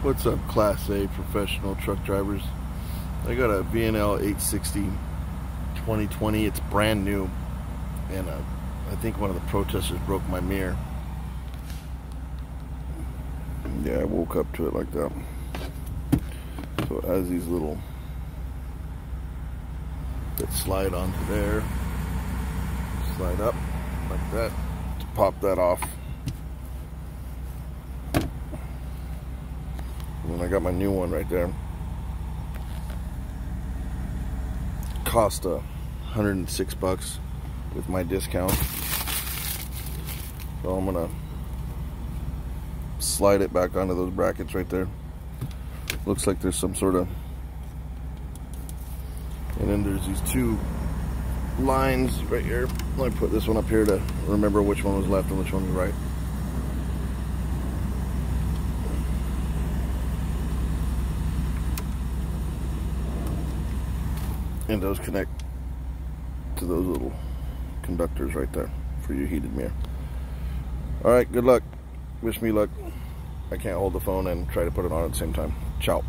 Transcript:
What's up, Class A professional truck drivers? I got a VNL 860 2020. It's brand new, and I think one of the protesters broke my mirror. Yeah, I woke up to it like that. So it has these little that slide onto there, slide up like that to pop that off. And I got my new one right there. Cost $106 with my discount. So I'm gonna slide it back onto those brackets right there. Looks like there's some sort of, and then there's these two lines right here. Let me put this one up here to remember which one was left and which one was right. And those connect to those little conductors right there for your heated mirror. Alright, good luck. Wish me luck. I can't hold the phone and try to put it on at the same time. Ciao.